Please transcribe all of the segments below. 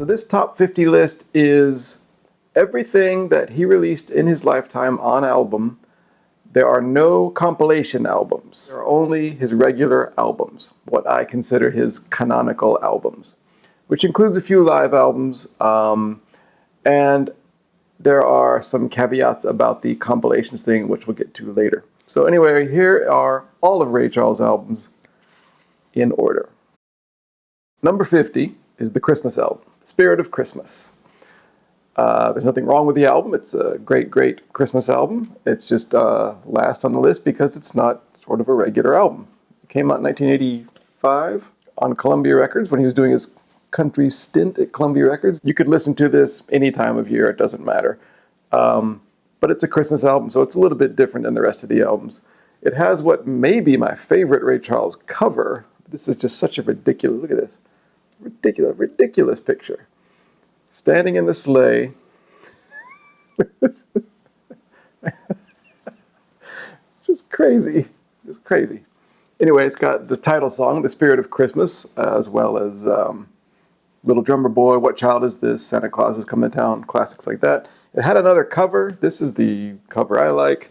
So this top 50 list is everything that he released in his lifetime on album. There are no compilation albums. There are only his regular albums, what I consider his canonical albums, which includes a few live albums, and there are some caveats about the compilations thing, which we'll get to later. So anyway, here are all of Ray Charles' albums in order. Number 50 is the Christmas album, Spirit of Christmas. There's nothing wrong with the album. It's a great, great Christmas album. It's just last on the list because it's not sort of a regular album. It came out in 1985 on Columbia Records when he was doing his country stint at Columbia Records. You could listen to this any time of year. It doesn't matter. But it's a Christmas album, so it's a little bit different than the rest of the albums. It has what may be my favorite Ray Charles cover. This is just such a ridiculous, look at this. Ridiculous, ridiculous picture. Standing in the sleigh. Just crazy. Just crazy. Anyway, it's got the title song, The Spirit of Christmas, as well as Little Drummer Boy, What Child Is This, Santa Claus Is Coming to Town, classics like that. It had another cover. This is the cover I like.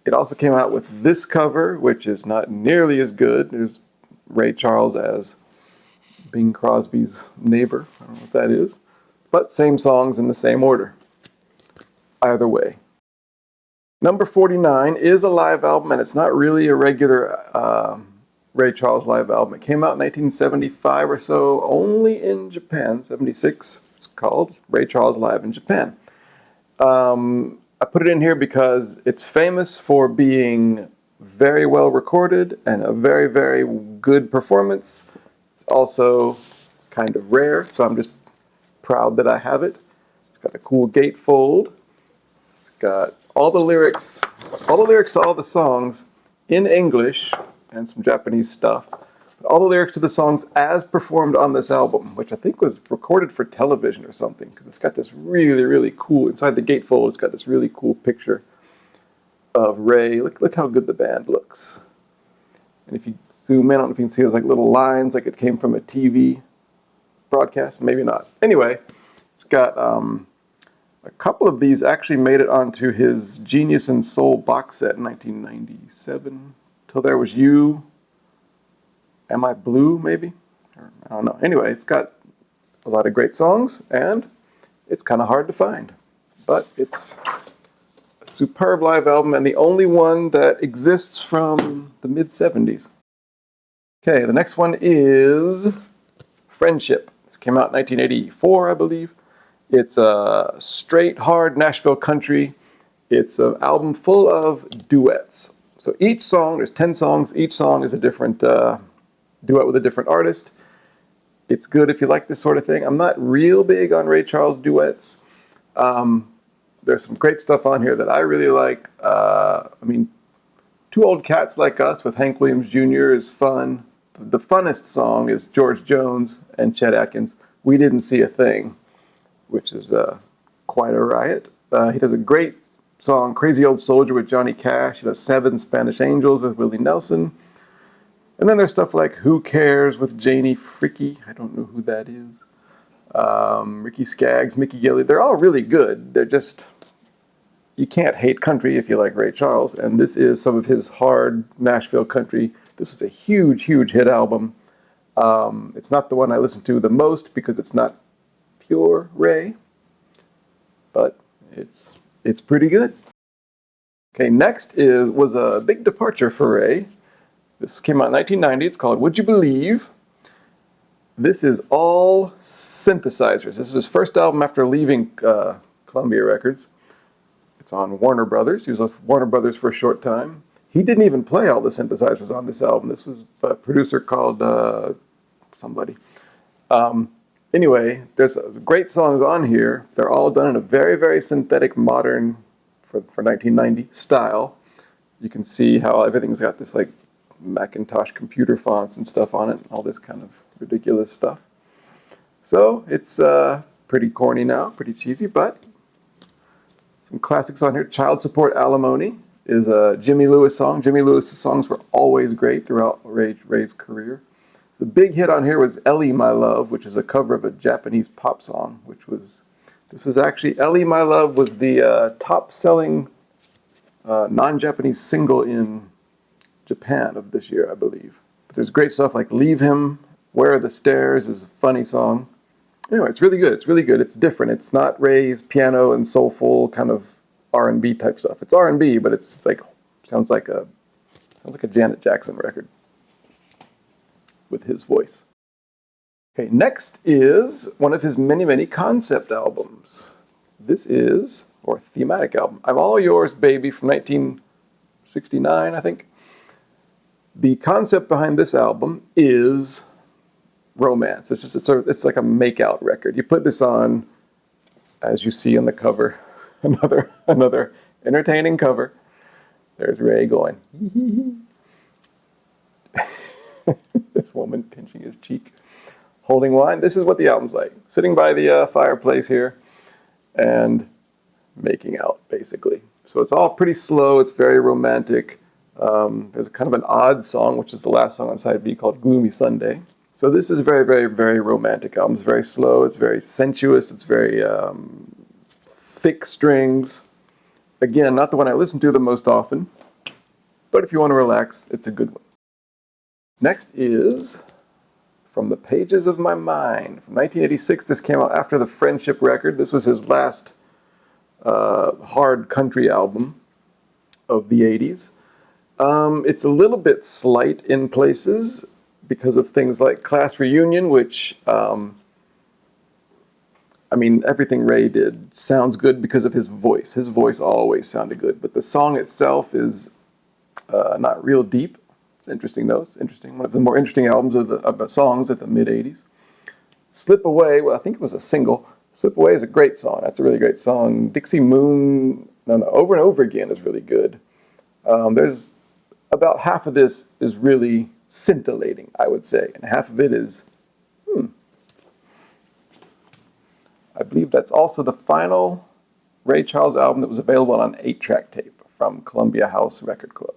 It also came out with this cover, which is not nearly as good. There's Ray Charles as Bing Crosby's neighbor. I don't know what that is. But same songs in the same order. Either way. Number 49 is a live album, and it's not really a regular Ray Charles live album. It came out in 1975 or so, only in Japan, 76. It's called Ray Charles Live in Japan. I put it in here because it's famous for being very well recorded and a very, very good performance. It's also kind of rare, so I'm just proud that I have it. It's got a cool gatefold. It's got all the lyrics to all the songs in English and some Japanese stuff. All the lyrics to the songs as performed on this album, which I think was recorded for television or something, because it's got this really, really cool, inside the gatefold, it's got this really cool picture of Ray. Look how good the band looks. And if you zoom in, I don't know if you can see those like little lines, like it came from a TV broadcast. Maybe not. Anyway, it's got a couple of these actually made it onto his Genius and Soul box set in 1997. Till There Was You. Am I Blue, maybe? Or, I don't know. Anyway, it's got a lot of great songs, and it's kind of hard to find. But it's a superb live album, and the only one that exists from the mid-70s. Okay, the next one is Friendship. This came out in 1984, I believe. It's a straight, hard Nashville country. It's an album full of duets. So each song, there's 10 songs. Each song is a different duet with a different artist. It's good if you like this sort of thing. I'm not real big on Ray Charles duets. There's some great stuff on here that I really like. I mean, Two Old Cats Like Us with Hank Williams Jr. is fun. The funnest song is George Jones and Chet Atkins, We Didn't See a Thing, which is quite a riot. He does a great song, Crazy Old Soldier with Johnny Cash. He does Seven Spanish Angels with Willie Nelson. And then there's stuff like Who Cares with Janie Fricke. I don't know who that is. Ricky Skaggs, Mickey Gilley. They're all really good. They're just, you can't hate country if you like Ray Charles. And this is some of his hard Nashville country. This was a huge, huge hit album. It's not the one I listen to the most because it's not pure Ray. But it's pretty good. Okay, next was a big departure for Ray. This came out in 1990. It's called Would You Believe? This is all synthesizers. This is his first album after leaving Columbia Records. It's on Warner Brothers. He was with Warner Brothers for a short time. He didn't even play all the synthesizers on this album. This was a producer called somebody. Anyway, there's great songs on here. They're all done in a very, very synthetic, modern, for 1990 style. You can see how everything's got this like Macintosh computer fonts and stuff on it, all this kind of ridiculous stuff. So it's pretty corny now, pretty cheesy, but some classics on here. Child Support Alimony is a Jimmy Lewis song. Jimmy Lewis's songs were always great throughout Ray's career. The big hit on here was Ellie My Love, which is a cover of a Japanese pop song, this was actually, Ellie My Love was the top-selling non-Japanese single in Japan of this year, I believe. But there's great stuff like Leave Him, Where Are the Stairs is a funny song. Anyway, it's really good. It's really good. It's different. It's not Ray's piano and soulful kind of R&B type stuff. It's R&B, but it's like sounds like a Janet Jackson record with his voice. Okay, next is one of his many, many concept albums. This is, or thematic album, I'm All Yours, Baby from 1969, I think. The concept behind this album is romance. It's like a make-out record. You put this on, as you see on the cover, another entertaining cover. There's Ray going. This woman pinching his cheek, holding wine. This is what the album's like. Sitting by the fireplace here and making out, basically. So it's all pretty slow. It's very romantic. There's kind of an odd song, which is the last song on side B, called Gloomy Sunday. So this is a very, very, very romantic album. It's very slow. It's very sensuous. It's very thick strings. Again, not the one I listen to the most often, but if you want to relax, it's a good one. Next is From the Pages of My Mind. From 1986, this came out after the Friendship record. This was his last hard country album of the 80s. It's a little bit slight in places because of things like Class Reunion, which, everything Ray did sounds good because of his voice. His voice always sounded good, but the song itself is not real deep. It's interesting, though. It's interesting. One of the more interesting albums of the songs of the mid-'80s. Slip Away, well, I think it was a single. Slip Away is a great song. That's a really great song. Dixie Moon, Over and Over Again is really good. There's about half of this is really scintillating, I would say, and half of it is, I believe that's also the final Ray Charles album that was available on an 8-track tape from Columbia House Record Club.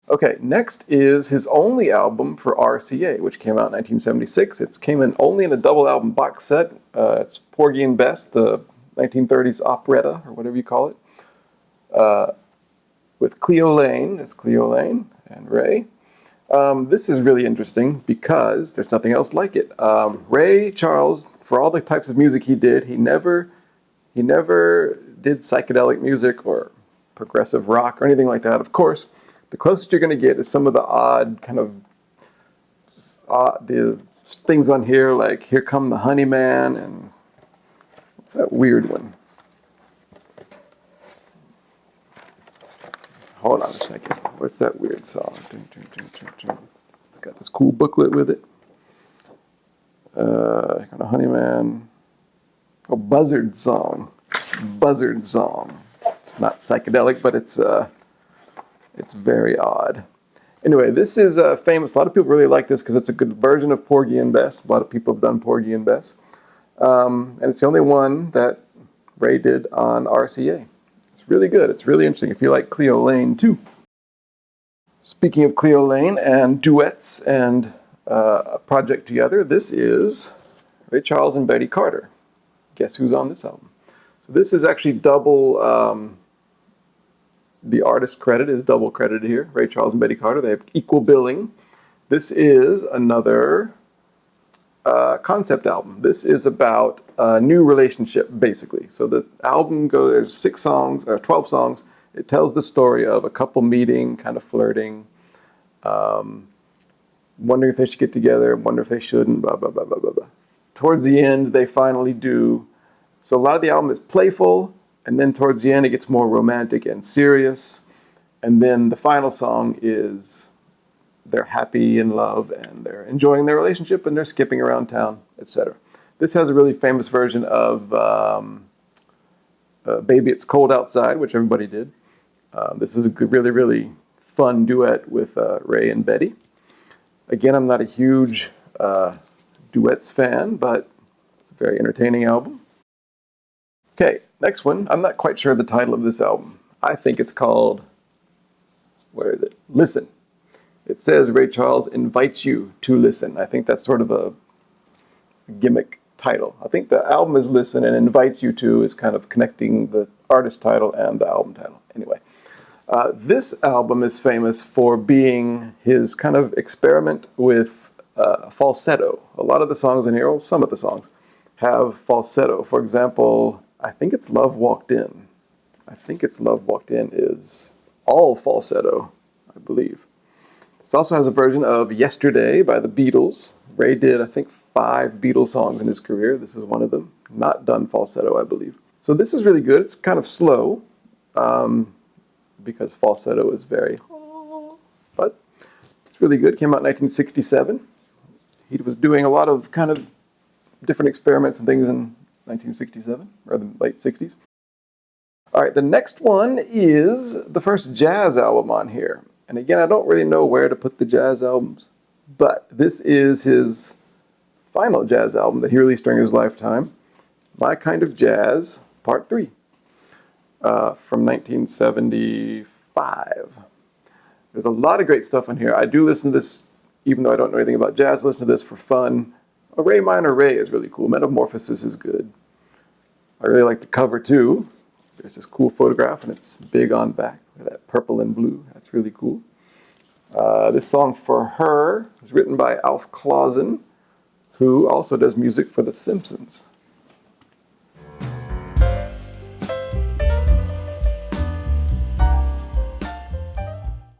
Okay, next is his only album for RCA, which came out in 1976. It came in only in a double album box set. It's Porgy and Bess, the 1930s operetta, or whatever you call it, with Cleo Lane. There's Cleo Lane and Ray. This is really interesting because there's nothing else like it. Ray Charles, for all the types of music he did, he never did psychedelic music or progressive rock or anything like that. Of course, the closest you're going to get is some of the odd kind of the things on here, like Here Come the Honey Man, and what's that weird one? Hold on a second. What's that weird song? It's got this cool booklet with it. Here Come the Honey Man. Oh, Buzzard Song. Buzzard Song. It's not psychedelic, but it's very odd. Anyway, this is famous. A lot of people really like this because it's a good version of Porgy and Bess. A lot of people have done Porgy and Bess. And it's the only one that Ray did on RCA. It's really good. It's really interesting if you like Cleo Lane, too. Speaking of Cleo Lane and duets and a project together, this is Ray Charles and Betty Carter. Guess who's on this album? So this is actually double... the artist credit is double credited here. Ray Charles and Betty Carter, they have equal billing. This is another concept album. This is about a new relationship, basically. So the album there's 6 songs, or 12 songs. It tells the story of a couple meeting, kind of flirting, wondering if they should get together, wonder if they shouldn't, blah, blah, blah, blah, blah, blah. Towards the end, they finally do. So a lot of the album is playful, and then towards the end, it gets more romantic and serious. And then the final song is they're happy in love, and they're enjoying their relationship, and they're skipping around town, etc. This has a really famous version of Baby It's Cold Outside, which everybody did. This is a good, really, really fun duet with Ray and Betty. Again, I'm not a huge duets fan, but it's a very entertaining album. Okay, next one. I'm not quite sure the title of this album. I think it's called, where is it? Listen. It says Ray Charles invites you to listen. I think that's sort of a gimmick title. I think the album is Listen, and invites you to is kind of connecting the artist title and the album title. Anyway, this album is famous for being his kind of experiment with falsetto. A lot of the songs in here, well, some of the songs, have falsetto. For example, I think it's Love Walked In. I think it's Love Walked In is all falsetto, I believe. This also has a version of Yesterday by the Beatles. Ray did, I think, 5 Beatles songs in his career. This is one of them. Not done falsetto, I believe. So this is really good. It's kind of slow because falsetto is very, but it's really good. Came out in 1967. He was doing a lot of kind of different experiments and things in 1967, or the late 60s. All right, the next one is the first jazz album on here. And again, I don't really know where to put the jazz albums, but this is his final jazz album that he released during his lifetime, My Kind of Jazz, Part 3, from 1975. There's a lot of great stuff on here. I do listen to this, even though I don't know anything about jazz, I listen to this for fun. A Ray Minor Ray is really cool. Metamorphosis is good. I really like the cover too. There's this cool photograph, and it's big on back. That purple and blue. That's really cool. This song For Her was written by Alf Clausen, who also does music for The Simpsons.